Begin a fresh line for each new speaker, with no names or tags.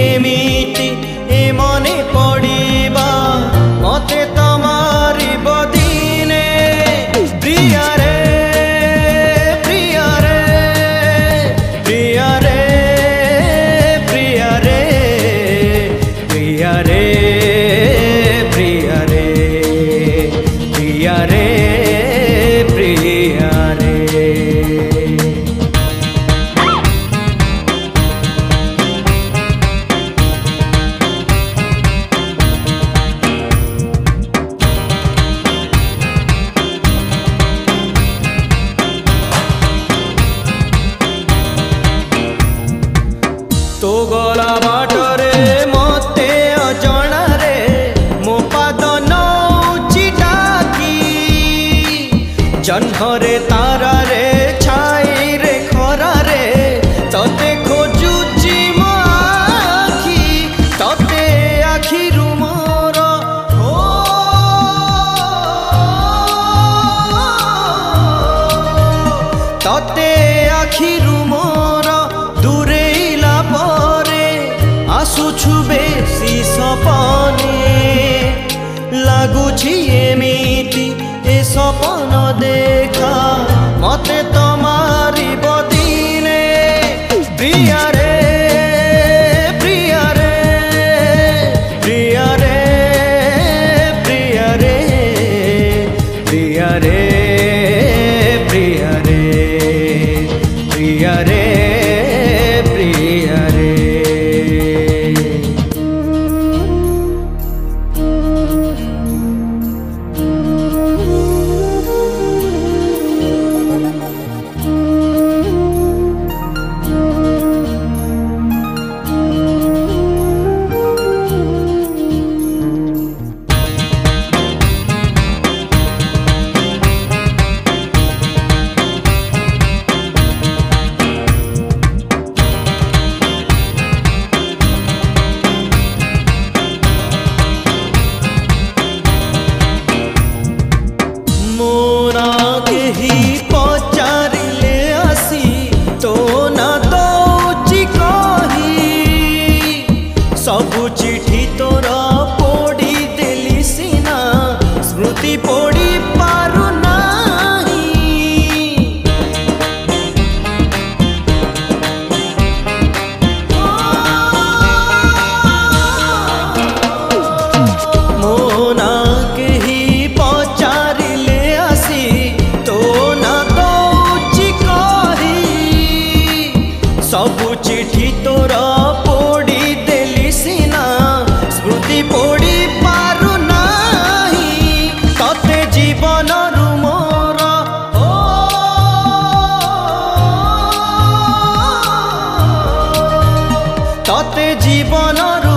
एमिति ए मने पड़िबा मते तमारी बदिने प्रिया रे प्रिया रे प्रिया रे प्रिया रे प्रिया रे प्रिया रे प्रिया रे प्रिया रे तो गला बाटरे मते अजणा रे मो पाद नौची डाकी जह्नरे तारा रे छाई रे खरा रे तते खोजुची मो आखी तते आखिरु मोर हो तते आखिरु मोर दूरेला परे आसुछु बेसी सपने लागुछि एमिति ए सपन देखा मते तमारी बदिने प्रिया रे प्रिया रे प्रिया रे प्रिया रे प्रिया रे प्रिया रे प्रिया रे प्रिया रे मोना केही पचारिले आसी तो ना दौची कही सबु चिठी तोरा पोड़ी देली सिना स्मृति पोड़ी पारु नाही मोना केही पचारिले आसी तो ना दौची कही सबु चिठी तोरा पोड़ी देली सिना स्मृति पोड़ी पारु नाही तते जीवन रु मोर हो तते जीवन रु